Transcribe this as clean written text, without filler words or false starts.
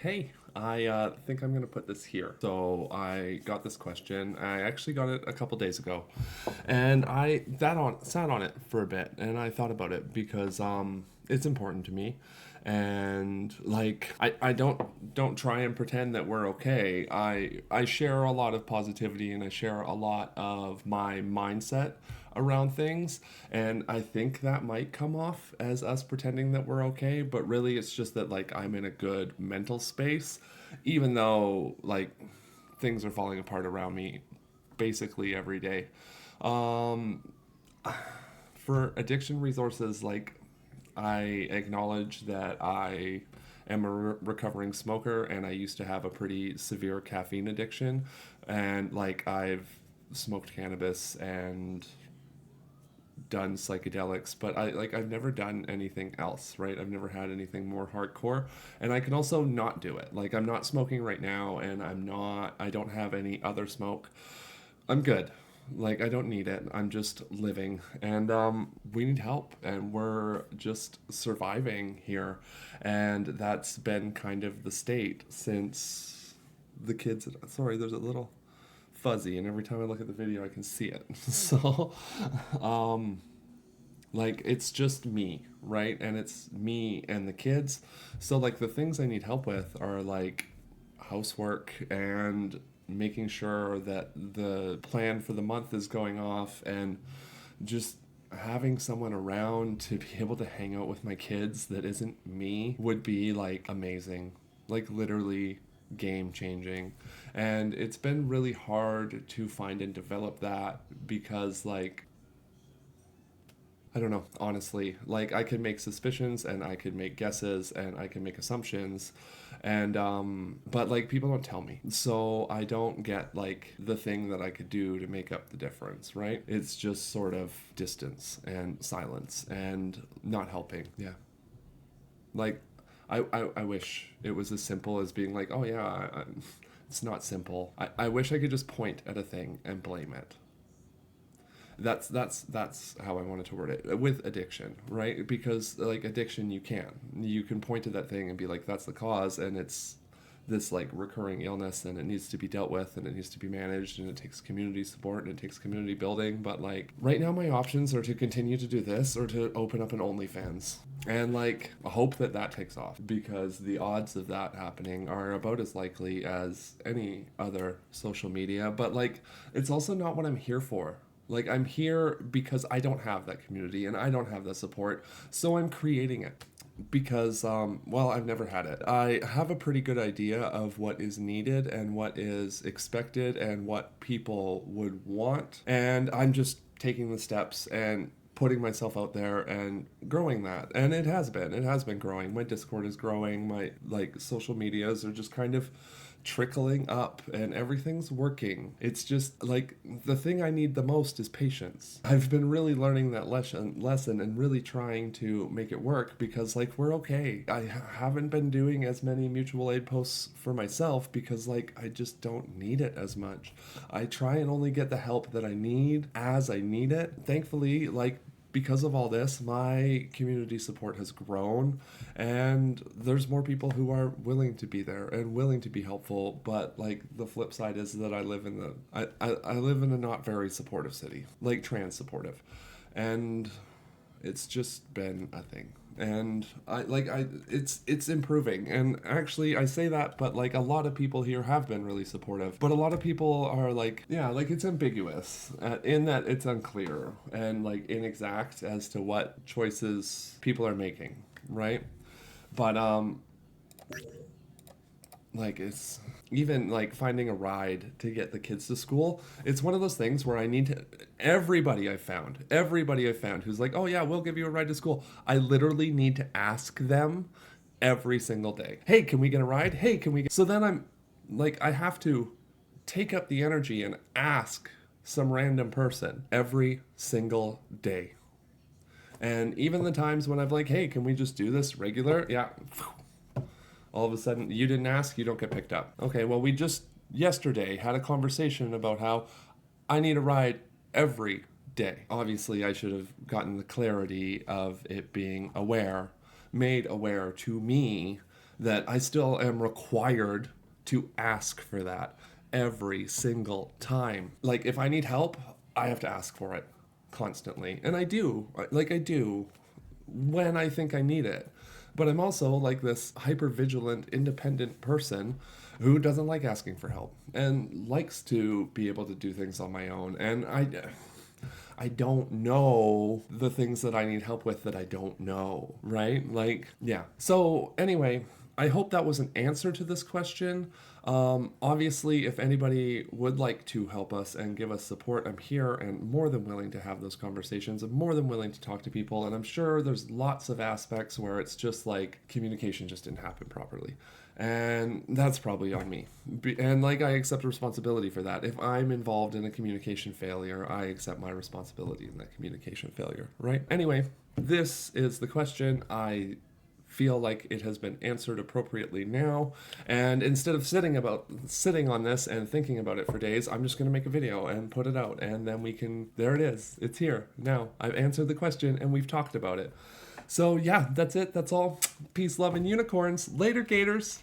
Hey, I think I'm going to put this here. So I got this question. I actually got it a couple days ago, and I sat on it for a bit, and I thought about it because it's important to me, and like I don't try and pretend that we're okay. I share a lot of positivity, and I share a lot of my mindset around things, and I think that might come off as us pretending that we're okay, but really it's just that like I'm in a good mental space, even though like things are falling apart around me basically every day. um for addiction resources, like, I acknowledge that I am a recovering smoker, and I used to have a pretty severe caffeine addiction, and like I've smoked cannabis and done psychedelics, but I've never done anything else, right? I've never had anything more hardcore, and I can also not do it. Like, I'm not smoking right now, and I don't have any other smoke. I'm good. Like, I don't need it. I'm just living, and we need help, and we're just surviving here, and that's been kind of the state since the kids. Sorry, there's a little fuzzy, and every time I look at the video I can see it. So um like, it's just me, right? And it's me and the kids. So like the things I need help with are like housework and making sure that the plan for the month is going off, and just having someone around to be able to hang out with my kids that isn't me would be like amazing. Like, literally game changing. And it's been really hard to find and develop that because, like, I don't know, honestly. Like, I could make suspicions, and I could make guesses, and I can make assumptions, and but like people don't tell me. So I don't get like the thing that I could do to make up the difference, right? It's just sort of distance and silence and not helping. Yeah. Like, I wish it was as simple as being like, oh yeah, it's not simple. I wish I could just point at a thing and blame it. That's how I wanted to word it with addiction, right? Because like addiction, you can point to that thing and be like, that's the cause, and it's this like recurring illness, and it needs to be dealt with, and it needs to be managed, and it takes community support, and it takes community building. But like right now my options are to continue to do this or to open up an OnlyFans, and like hope that that takes off, because the odds of that happening are about as likely as any other social media. But like, it's also not what I'm here for. Like, I'm here because I don't have that community and I don't have the support, so I'm creating it because, well, I've never had it. I have a pretty good idea of what is needed and what is expected and what people would want, and I'm just taking the steps and putting myself out there and growing that. And it has been growing. My Discord is growing. My like social medias are just kind of trickling up, and everything's working. It's just like the thing I need the most is patience. I've been really learning that lesson and really trying to make it work, because like we're okay. I haven't been doing as many mutual aid posts for myself because like I just don't need it as much. I try and only get the help that I need as I need it. Thankfully, like, because of all this, my community support has grown, and there's more people who are willing to be there and willing to be helpful. But like the flip side is that I live in a not very supportive city, like trans supportive, and it's just been a thing. And it's improving. And actually I say that, but like a lot of people here have been really supportive, but a lot of people are like, yeah, like it's ambiguous, in that it's unclear and like inexact as to what choices people are making, right? But like, it's even like finding a ride to get the kids to school. It's one of those things where I need to, everybody I found who's like, oh yeah, we'll give you a ride to school, I literally need to ask them every single day, hey, can we get a ride? Hey, can we get... So then I'm like, I have to take up the energy and ask some random person every single day. And even the times when I've like, hey, can we just do this regular? Yeah, all of a sudden, you didn't ask, you don't get picked up. Okay, well, we just yesterday had a conversation about how I need a ride every day. Obviously, I should have gotten the clarity of it being made aware to me that I still am required to ask for that every single time. Like, if I need help, I have to ask for it constantly. And I do. I do when I think I need it. But I'm also like this hyper vigilant, independent person who doesn't like asking for help and likes to be able to do things on my own. And I don't know the things that I need help with that I don't know, right? Like, yeah. So, anyway, I hope that was an answer to this question. Obviously, if anybody would like to help us and give us support, I'm here and more than willing to have those conversations. I'm more than willing to talk to people. And I'm sure there's lots of aspects where it's just like communication just didn't happen properly. And that's probably on me. And like, I accept responsibility for that. If I'm involved in a communication failure, I accept my responsibility in that communication failure, right? Anyway, this is the question. I feel like it has been answered appropriately now, and instead of sitting on this and thinking about it for days, I'm just going to make a video and put it out, and then we can, there it is, it's here now. I've answered the question and we've talked about it. So yeah, that's it, that's all. Peace, love, and unicorns. Later, gators.